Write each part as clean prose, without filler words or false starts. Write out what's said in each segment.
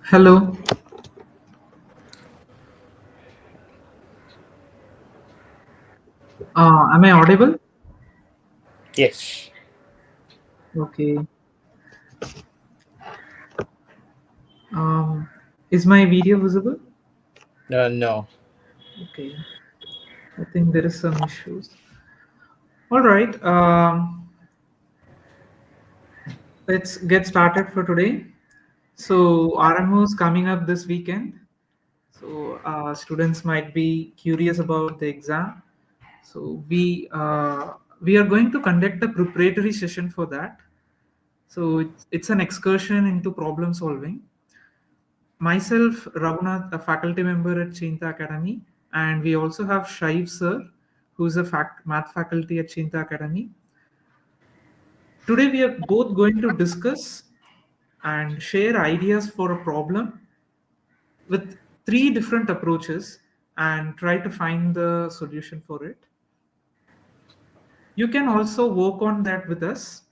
Hello. Am I audible? Yes. Okay. Um, is my video visible? No. Okay. I think there is some issues. All right. Let's get started for today. So RMO is coming up this weekend. So students might be curious about the exam. So we are going to conduct a preparatory session for that. So it's an excursion into problem solving. Myself, Raghunath, a faculty member at Chinta Academy, and we also have Shaiv sir, who's a math faculty at Chinta Academy. Today, we are both going to discuss and share ideas for a problem with three different approaches and try to find the solution for it. You can also work on that with us.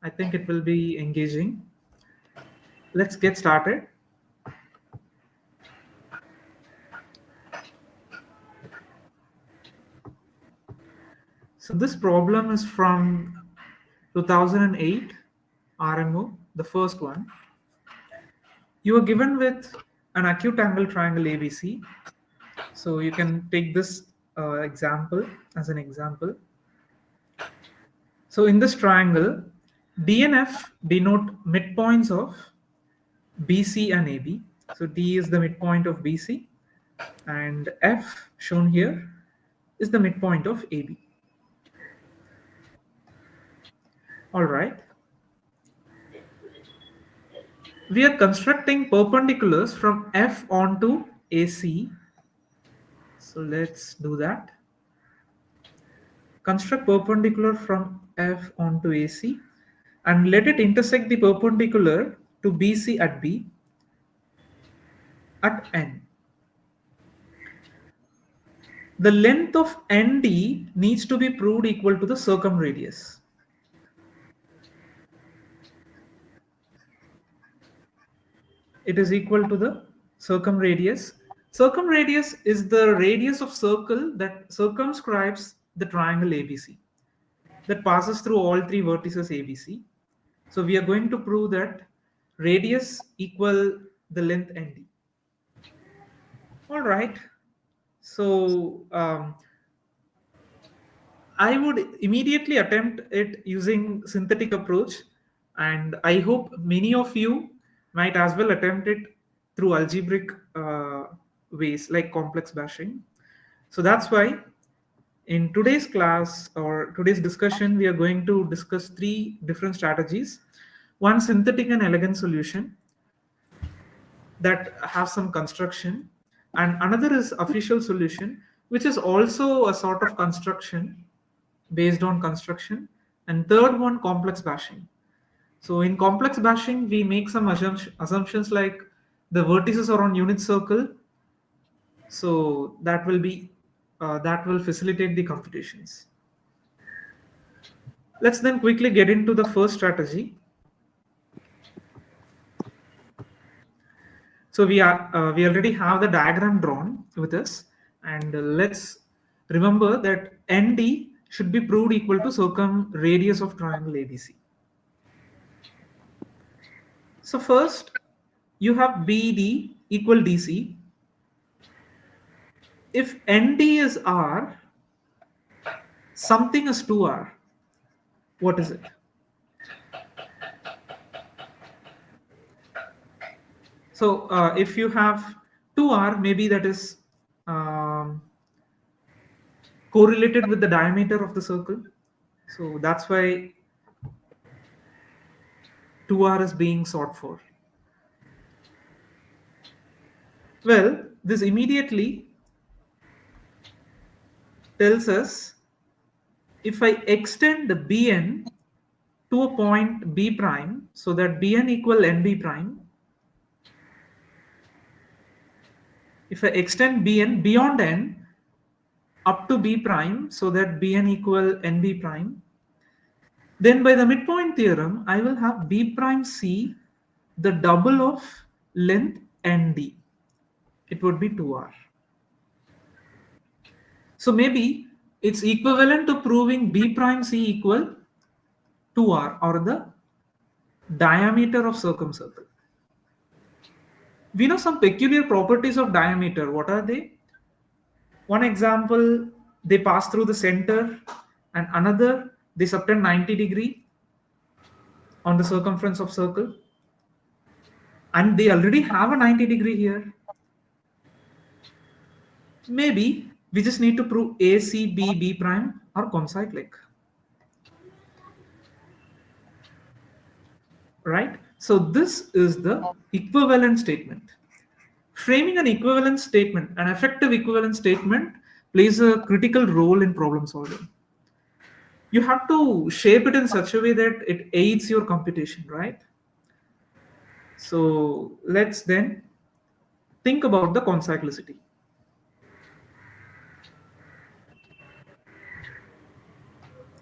I think it will be engaging. Let's get started. So this problem is from 2008 RMO, the first one. You are given with an acute angle triangle ABC. So you can take this example as an example. So in this triangle, D and F denote midpoints of BC and AB. So D is the midpoint of BC, and F shown here is the midpoint of AB. All right. We are constructing perpendiculars from F onto AC. So let's do that. Construct perpendicular from F onto AC and let it intersect the perpendicular to BC at B at N. The length of ND needs to be proved equal to the circumradius. It is equal to the circumradius. Circumradius is the radius of circle that circumscribes the triangle ABC, that passes through all three vertices ABC. So we are going to prove that radius equal the length ND. All right. So I would immediately attempt it using synthetic approach, and I hope many of you might as well attempt it through algebraic ways like complex bashing. So that's why in today's class or today's discussion, we are going to discuss three different strategies. One synthetic and elegant solution that have some construction, and another is official solution, which is also a sort of construction based on construction, and third one complex bashing. So in complex bashing we make some assumptions like the vertices are on unit circle, so that will facilitate the computations. Let's then quickly get into the first strategy. So we already have the diagram drawn with us, and let's remember that ND should be proved equal to circumradius of triangle ABC. So first, you have BD equal DC. If ND is R, something is 2R. What is it? So if you have 2R, maybe that is um, correlated with the diameter of the circle. So that's why 2R is being sought for. Well, this immediately tells us if I extend Bn to a point B prime, so that Bn equal Nb prime, if I extend Bn beyond N up to B prime, so that Bn equal Nb prime, then by the midpoint theorem, I will have B prime C the double of length ND. It would be 2R. So maybe it's equivalent to proving B prime C equal 2R, or the diameter of circumcircle. We know some peculiar properties of diameter. What are they? One example, they pass through the center, and another, they subtend 90 degree on the circumference of circle, and they already have a 90 degree here. Maybe we just need to prove B prime are concyclic, right? So this is the equivalent statement. Framing an equivalent statement, an effective equivalent statement, plays a critical role in problem solving. You have to shape it in such a way that it aids your computation, right? So let's then think about the concyclicity.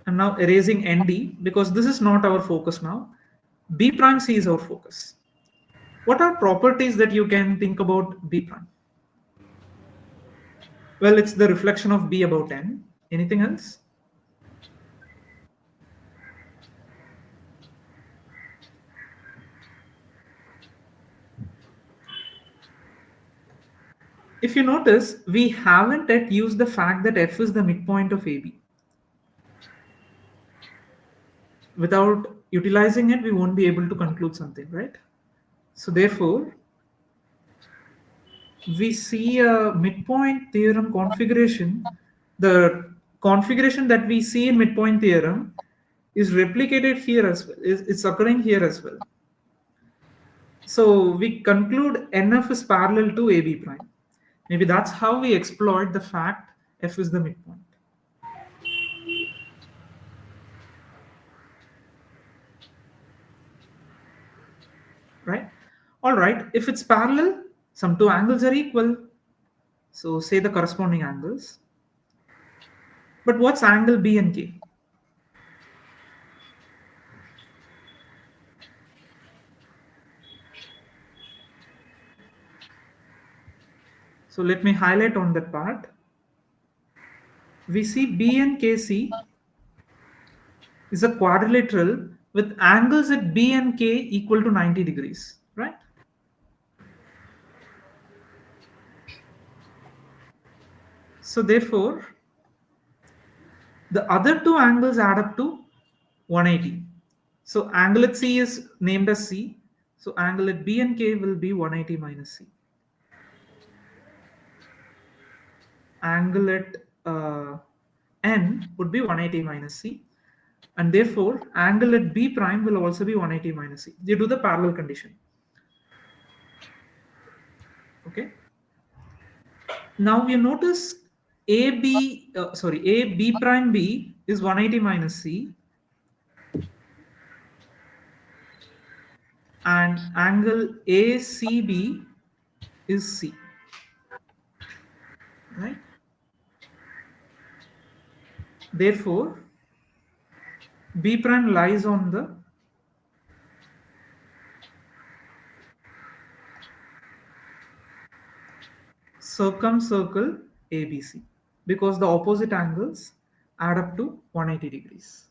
I'm now erasing ND because this is not our focus now. B prime C is our focus. What are properties that you can think about B prime? Well, it's the reflection of B about N. Anything else? If you notice, we haven't yet used the fact that F is the midpoint of AB. Without utilizing it, we won't be able to conclude something, right? So therefore, we see a midpoint theorem configuration. The configuration that we see in midpoint theorem is replicated here as well. It's occurring here as well. So we conclude NF is parallel to AB prime. Maybe that's how we exploit the fact F is the midpoint. Right? All right, if it's parallel, some two angles are equal. So say the corresponding angles. But what's angle B and K? So let me highlight on that part. We see B and KC is a quadrilateral with angles at B and K equal to 90 degrees, right? So therefore, the other two angles add up to 180. So angle at C is named as C. So angle at B and K will be 180 minus C. Angle at N would be 180 minus C. And therefore, angle at B prime will also be 180 minus C. You do the parallel condition. Okay. Now you notice A B prime B is 180 minus C, and angle ACB is C, right? Therefore, B prime lies on the circumcircle ABC because the opposite angles add up to 180 degrees.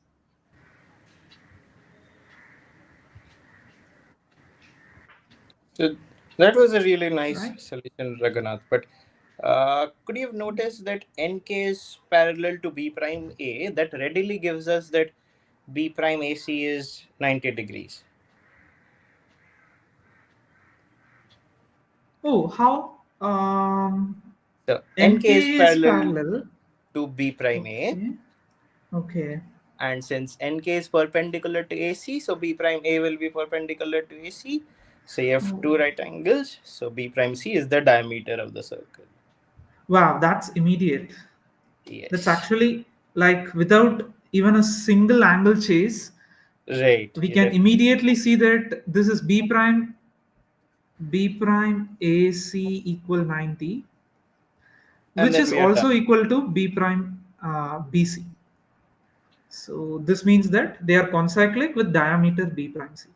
So that was a really nice Right? solution, Raghunath. But could you have noticed that NK is parallel to B prime A? That readily gives us that B prime AC is 90 degrees. Oh, how? So NK is NK is parallel parallel. to B prime A. Okay. Okay. And since NK is perpendicular to AC, so B prime A will be perpendicular to AC. So you have Oh, two right angles. So B prime C is the diameter of the circle. wow, that's immediate. That's Yes. actually like without even a single angle chase, Right. we You can did. immediately see that this is B prime AC equal 90, And which then is we are also done. equal to B prime BC. So this means that they are concyclic with diameter B prime C.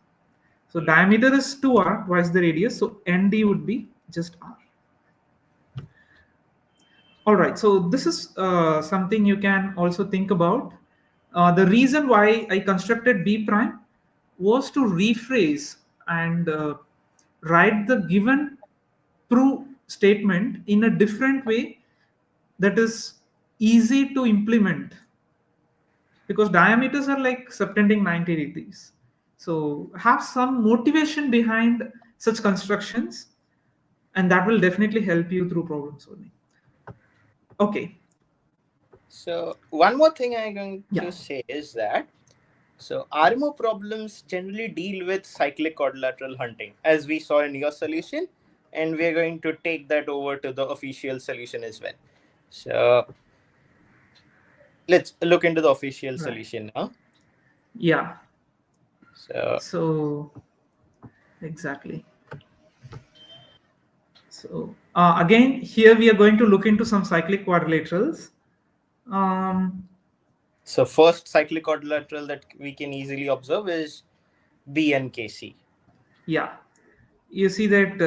So diameter is 2r, twice the radius. So ND would be just r. All right. So this is something you can also think about. The reason why I constructed B prime was to rephrase and write the given proof statement in a different way that is easy to implement, because diameters are like subtending 90 degrees. So have some motivation behind such constructions, and that will definitely help you through problem solving. Okay. So one more thing I'm going Yeah. to say is that so RMO problems generally deal with cyclic quadrilateral hunting, as we saw in your solution, and we're going to take that over to the official solution as well. So let's look into the official Right. solution now. Yeah. So So exactly. So again, here we are going to look into some cyclic quadrilaterals. Um, so first cyclic quadrilateral that we can easily observe is BNKC. yeah, you see that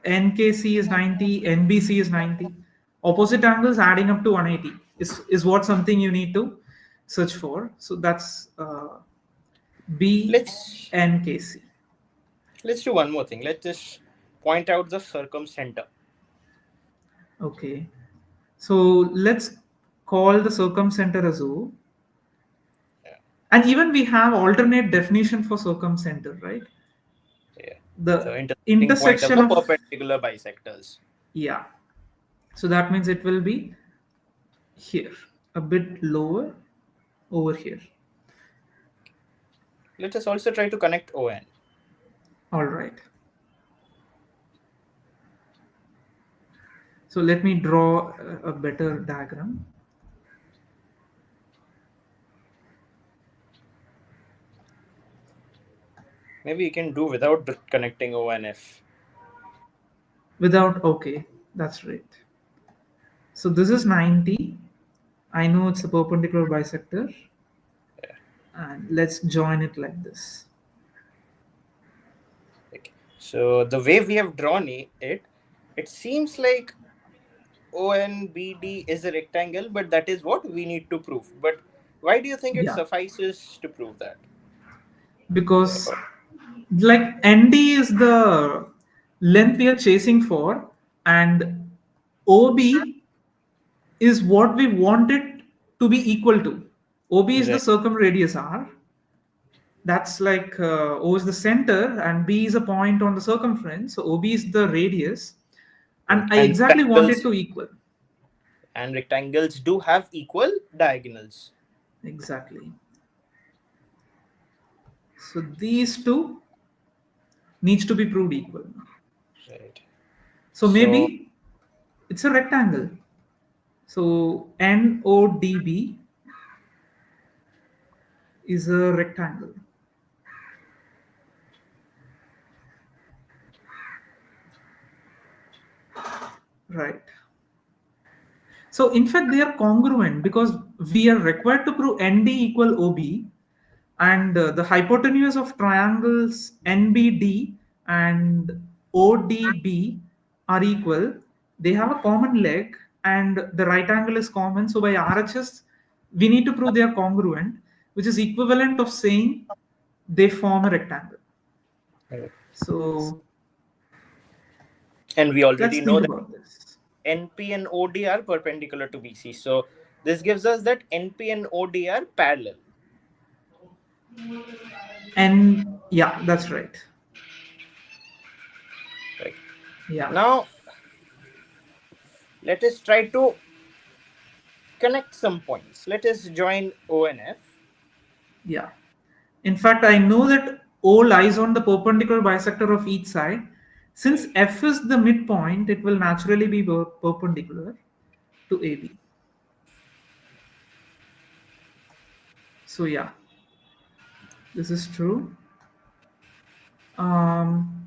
NKC is 90, NBC is 90. Opposite angles adding up to 180 is what something you need to search for. So that's Let's BNKC. let's do one more thing. Let's just point out the circumcenter. Okay. So let's call the circumcenter as O. Yeah, And even we have alternate definition for circumcenter, right? yeah. So The intersecting point of intersection the of, perpendicular bisectors. yeah. So that means it will be here, a bit lower over here. Let us also try to connect ON. All right. So let me draw a better diagram. Maybe you can do without connecting ONF. Without, okay, that's right. So this is 90. I know it's a perpendicular bisector. Yeah. And let's join it like this. Okay. So the way we have drawn it seems like ONBD is a rectangle, but that is what we need to prove. But why do you think it Yeah. suffices to prove that? Because like ND is the length we are chasing for, and OB is what we want it to be equal to. OB is the Right. circumradius R. That's like O is the center and B is a point on the circumference. So OB is the radius. Right. And I exactly want it to equal. And rectangles do have equal diagonals. Exactly. So these two needs to be proved equal. Right. So So maybe it's a rectangle. So NODB is a rectangle. Right. So in fact, they are congruent because we are required to prove ND equal OB, and the hypotenuse of triangles NBD and ODB are equal. They have a common leg, and the right angle is common. So by RHS, we need to prove they are congruent, which is equivalent of saying they form a rectangle. right. So And we already let's know think that about this. NP and OD are perpendicular to BC. So this gives us that NP and OD are parallel. And yeah, that's right. Right. Yeah, Now let us try to connect some points. Let us join ONF. yeah. In fact, I know that O lies on the perpendicular bisector of each side. Since Right. F is the midpoint, it will naturally be perpendicular to AB. So yeah, this is true. Um,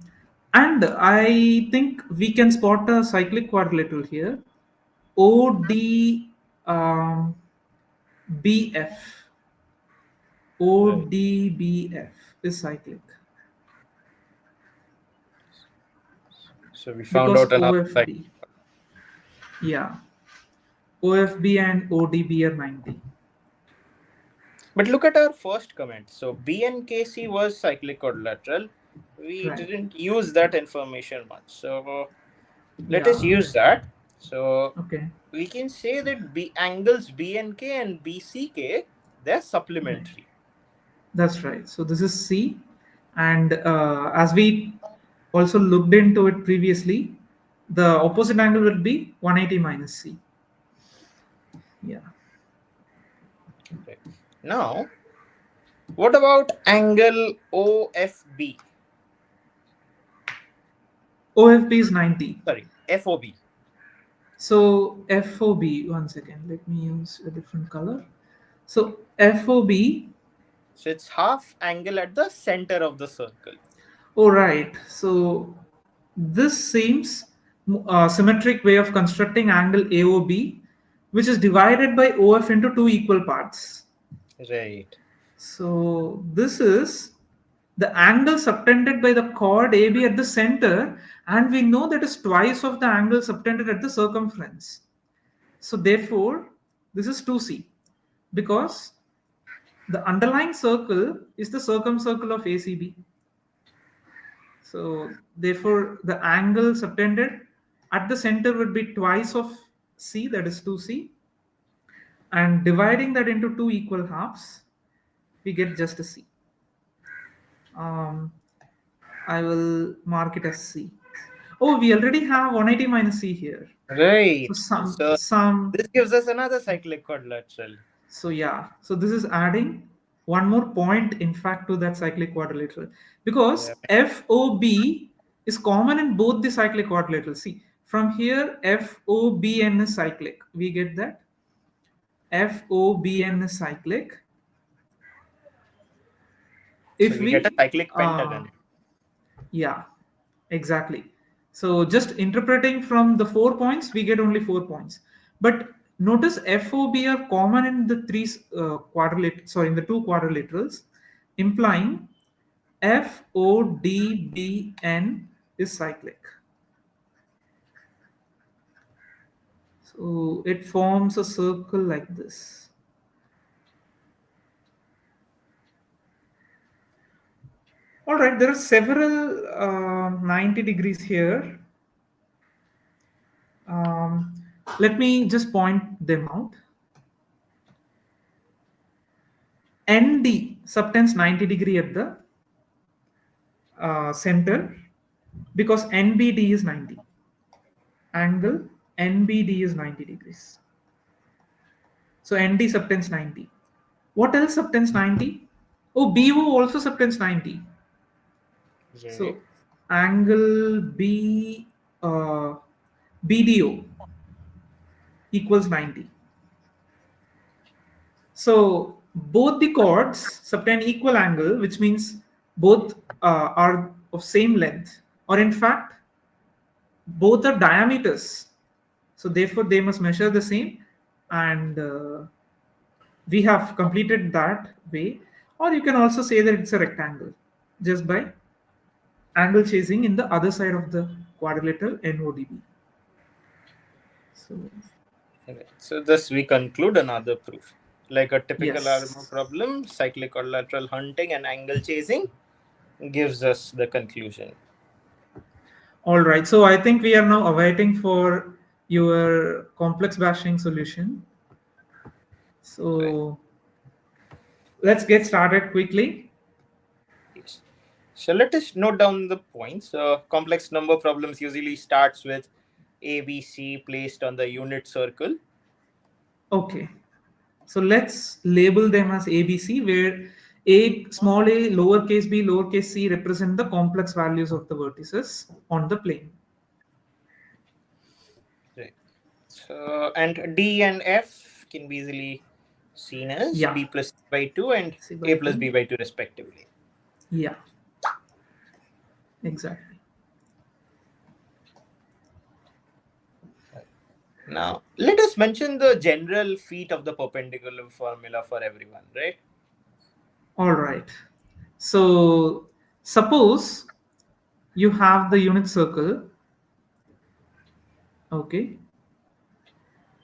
and I think we can spot a cyclic quadrilateral here. OD um, BF. Right. ODBF is cyclic. So we found because out another side. OFB, yeah, OFB and ODB are 90. But look at our first comment. So BNKC was cyclic quadrilateral. We Right. didn't use that information much. So let us Yeah. use that. So Okay. we can say that B angles BNK and BCK, they're Right. supplementary. That's right. So this is C, and as we also looked into it previously, the opposite angle will be 180 minus C. Yeah. Okay. Now, what about angle OFB? OFB is 90. Sorry, FOB. So FOB, one second, let me use a different color. So FOB, So it's half angle at the center of the circle. oh right. So this seems a symmetric way of constructing angle AOB, which is divided by OF into two equal parts. Right. So this is the angle subtended by the chord AB at the center, and we know that is twice of the angle subtended at the circumference. So therefore, this is 2C because the underlying circle is the circumcircle of ACB. So therefore, the angle subtended at the center would be twice of C, that is 2C, and dividing that into two equal halves, we get just a C. Um, I will mark it as C. Oh, we already have 180 minus C here. So Right. So some this gives us another cyclic quadrilateral. so yeah. So this is adding one more point in fact to that cyclic quadrilateral Yeah. because FOB is common in both the cyclic quadrilaterals. See, from here FOBN is cyclic. We get that FOBN is cyclic. So If we get a we cyclic pentagon. yeah, exactly. So just interpreting from the 4 points, we get only 4 points. But notice FOB are common in the in the two quadrilaterals, implying FODBN is cyclic. So it forms a circle like this. All right, there are several 90 degrees here. Um, Let me just point them out. ND subtends 90 degree at the center because NBD is 90. Angle NBD is 90 degrees. So ND subtends 90. What else subtends 90? Oh, BO also subtends 90. Right. So angle B uh, BDO equals 90. So both the chords subtend equal angle, which means both are of same length, or in fact, both are diameters. So therefore, they must measure the same, and we have completed that way. Or you can also say that it's a rectangle, just by angle chasing in the other side of the quadrilateral NODB. So Right. So thus we conclude another proof. Like a typical Armo yes. problem, cyclic quadrilateral hunting and angle chasing gives us the conclusion. All right. So I think we are now awaiting for your complex bashing solution. Right. So let's get started quickly. Yes. So let us note down the points. Complex number problems usually starts with ABC placed on the unit circle. Okay. So let's label them as ABC, where a small a, lowercase b, lowercase c represent the complex values of the vertices on the plane. Right. So and D and F can be easily seen as Yeah. B plus C by 2 and C by A plus 2. B by 2 respectively. Yeah. Exactly. Now, let us mention the general feat of the perpendicular formula for everyone, right? All right. So suppose you have the unit circle Okay.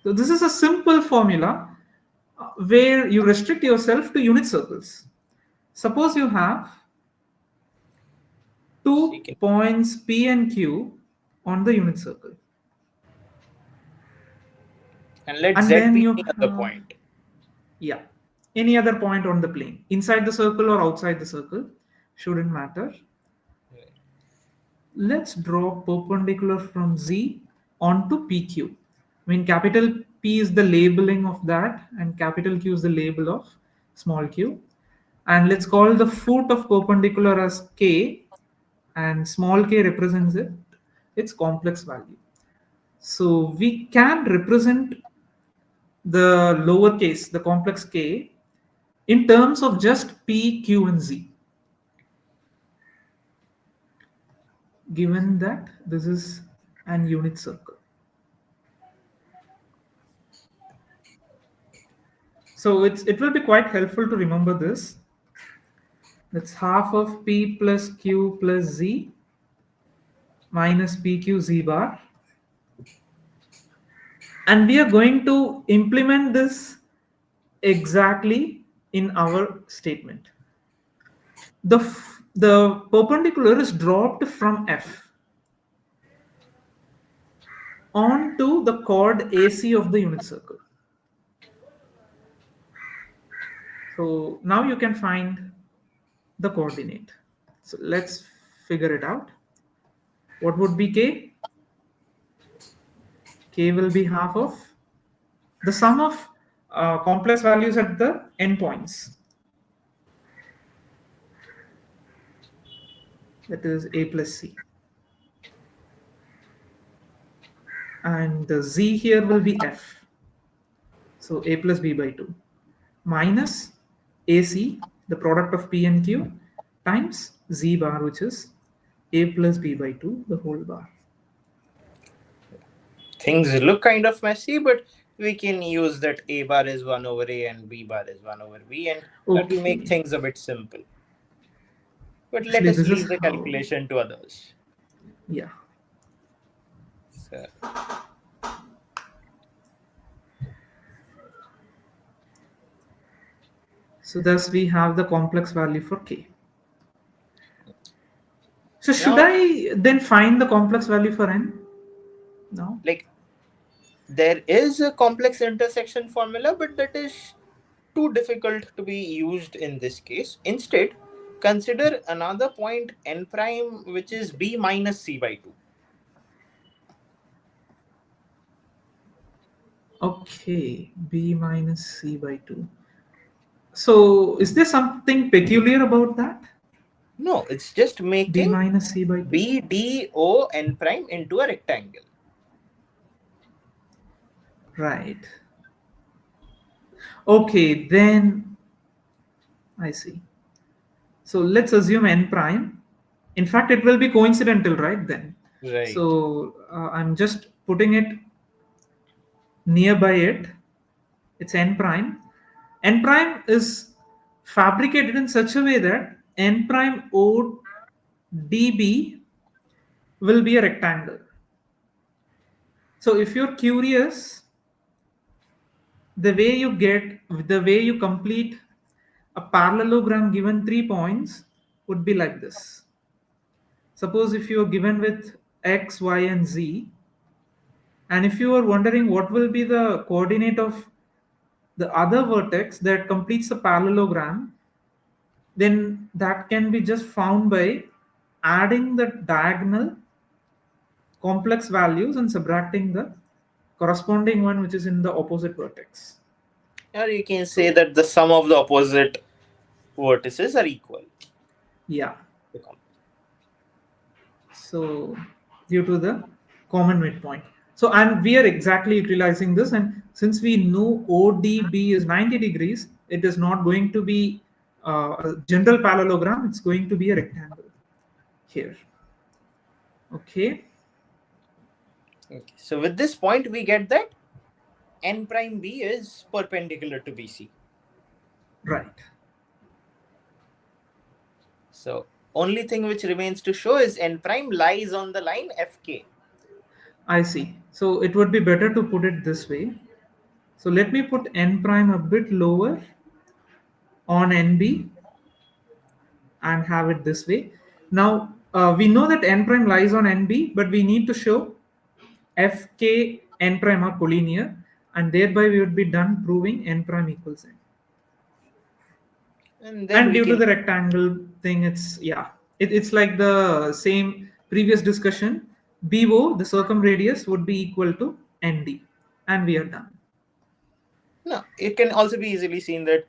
So this is a simple formula where you restrict yourself to unit circles. Suppose you have So you 2 can, points P and Q on the unit circle. and let And Z then be you any other have, point. yeah, any other point on the plane. Inside the circle or outside the circle, shouldn't matter. Right. Let's draw perpendicular from Z onto PQ. I mean, capital P is the labeling of that, and capital Q is the label of small q. And let's call the foot of perpendicular as K, and small k represents its complex value. So we can represent the lowercase, the complex k, in terms of just P, Q, and Z, given that this is an unit circle. So it will be quite helpful to remember this. That's half of P plus Q plus Z minus PQ Z bar. And we are going to implement this exactly in our statement. The perpendicular is dropped from F onto the chord AC of the unit circle. So now you can find the coordinate. So let's figure it out. What would be K? K will be half of the sum of complex values at the endpoints. That is A plus C. And the Z here will be F. So A plus B by 2 minus AC, the product of P and Q, times Z bar, which is A plus B by 2, the whole bar. Things look kind of messy, but we can use that A bar is 1 over A and B bar is 1 over B, and that will make Okay. things a bit simple. But let Actually, us this is leave the how, calculation to others. yeah. So, So thus we have the complex value for K. So should now, I then find the complex value for N? No? like, there is a complex intersection formula, but that is too difficult to be used in this case. Instead, consider another point n prime, which is b minus c by 2. Okay, B minus C by 2. So is there something peculiar about that? No, it's just B making minus C by 2? b d o n prime into a rectangle. Right. Okay, then I see. So let's assume n prime. In fact, it will be coincidental, right? Then. Right. So I'm just putting it nearby it. It's n prime. N prime is fabricated in such a way that n prime O dB will be a rectangle. So if you're curious, the way you complete a parallelogram given 3 points would be like this. Suppose if you are given with x, y, and z, and if you are wondering what will be the coordinate of the other vertex that completes the parallelogram, then that can be just found by adding the diagonal complex values and subtracting the corresponding one which is in the opposite vertex. Or you can say So, that the sum of the opposite vertices are equal. yeah. So due to the common midpoint. So and we are exactly utilizing this, and since we know ODB is 90 degrees, it is not going to be a general parallelogram, it's going to be a rectangle here. Okay, Okay. So with this point, we get that n prime b is perpendicular to bc. right. So only thing which remains to show is n prime lies on the line fk. I see. So it would be better to put it this way. So let me put n prime a bit lower on nb and have it this way. Now we know that n prime lies on nb, but we need to show fk n prime are collinear, and thereby we would be done proving n prime equals n. And then And we due to can, the rectangle thing, it's yeah, it's like the same previous discussion. BO, the circumradius, would be equal to ND, and we are done. no, it can also be easily seen that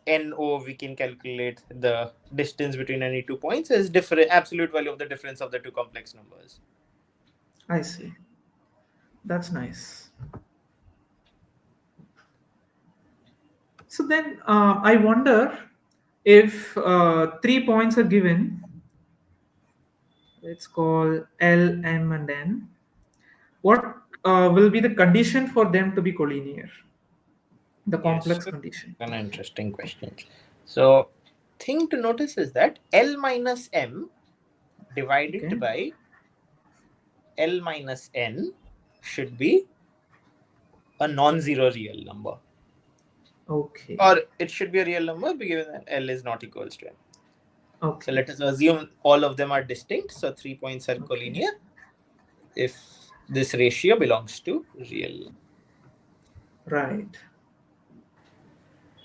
NO, we can calculate the distance between any 2 points as different absolute value of the difference of the two complex numbers. I see. That's nice. So then I wonder if 3 points are given. Let's call L, M, and N. What will be the condition for them to be collinear? The Yes, complex condition. an interesting question. So, thing to notice is that L minus M divided Okay. by L minus N should be a non-zero real number, Okay. or it should be a real number given that L is not equals to M. So Okay. let us assume all of them are distinct. So 3 points are Okay. collinear if this ratio belongs to real. Right.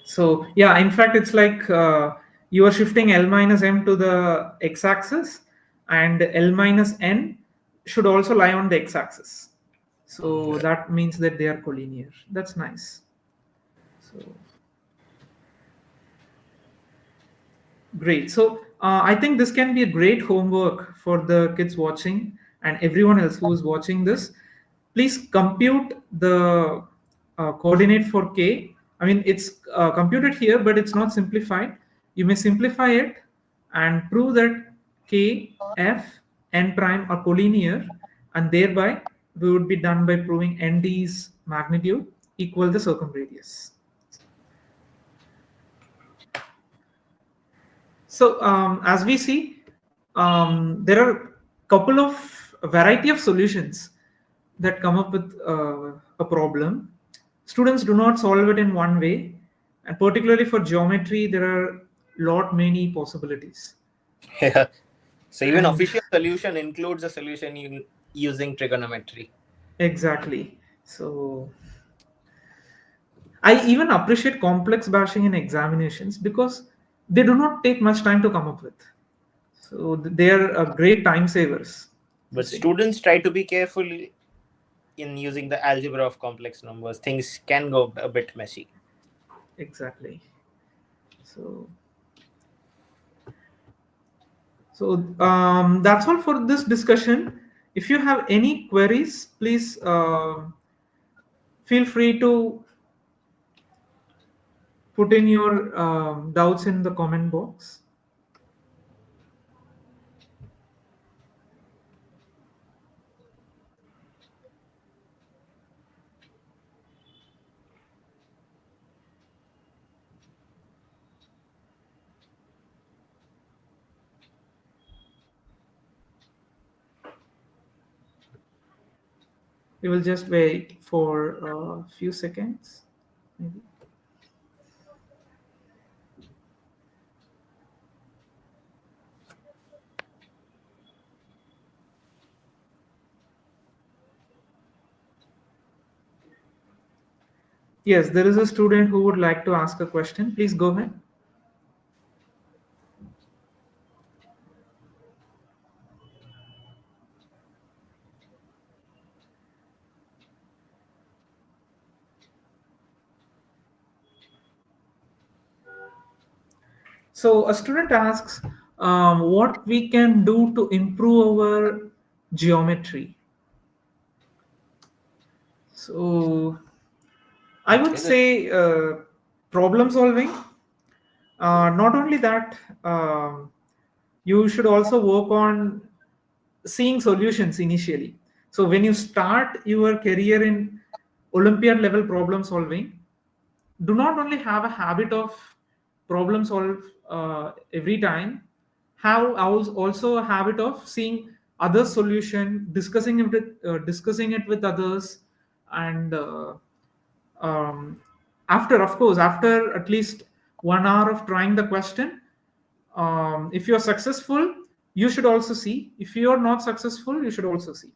So yeah, in fact, it's like you are shifting L minus M to the x-axis, and L minus N should also lie on the x-axis. So that means that they are collinear. That's nice. So great. So I think this can be a great homework for the kids watching and everyone else who is watching this. Please compute the coordinate for k. I mean, it's computed here, but it's not simplified. You may simplify it and prove that k, f, n prime are collinear, and thereby we would be done by proving nd's magnitude equal the circumradius. So as we see, there are couple of variety of solutions that come up with a problem. Students do not solve it in one way, and particularly for geometry, there are lot many possibilities. So even And official solution includes a solution using trigonometry. exactly, so I even appreciate complex bashing in examinations because they do not take much time to come up with. So they are great time savers, to But say. students try to be careful in using the algebra of complex numbers. Things can go a bit messy. Exactly. So, so that's all for this discussion. If you have any queries, please feel free to put in your doubts in the comment box. We will just wait for a few seconds, maybe. Yes, there is a student who would like to ask a question. Please go ahead. So a student asks what we can do to improve our geometry. So I would Okay. say problem solving. Not only that, you should also work on seeing solutions initially. So when you start your career in Olympiad level problem solving, do not only have a habit of problem solve every time, have also a habit of seeing other solution, discussing it with others, and um, after, of course, after at least 1 hour of trying the question, if you are successful, you should also see. If you are not successful, you should also see.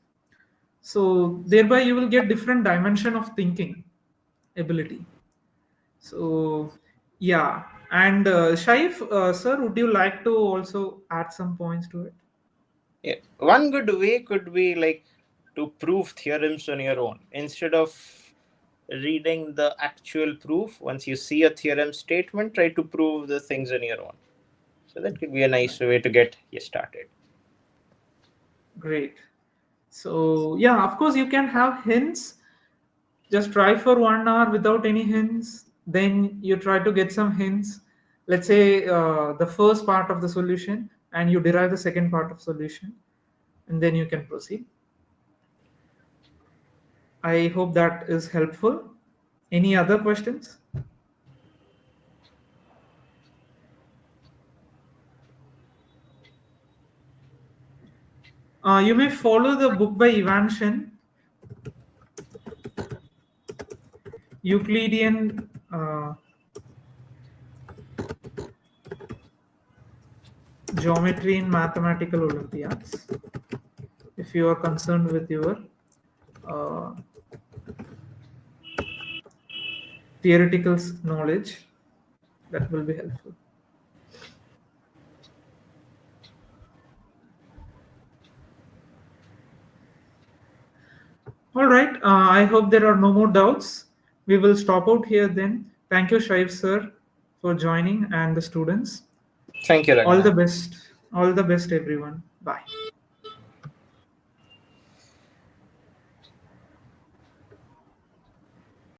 So thereby you will get different dimension of thinking ability. So yeah, and Shaif, sir, would you like to also add some points to it? Yeah. One good way could be like to prove theorems on your own instead of reading the actual proof. Once you see a theorem statement, try to prove the things on your own. So that could be a nice way to get you started. Great. So yeah, of course you can have hints. Just try for 1 hour without any hints. Then you try to get some hints. Let's say the first part of the solution, and you derive the second part of solution, and then you can proceed. I hope that is helpful. Any other questions? You may follow the book by Ivan, Euclidean Geometry in Mathematical Olympiads, if you are concerned with your uh, theoretical knowledge. That will be helpful. All right. I hope there are no more doubts. We will stop out here then. Thank you, Shaif sir, for joining, and the students. Thank you, All Ranga. the best. All the best, everyone. Bye.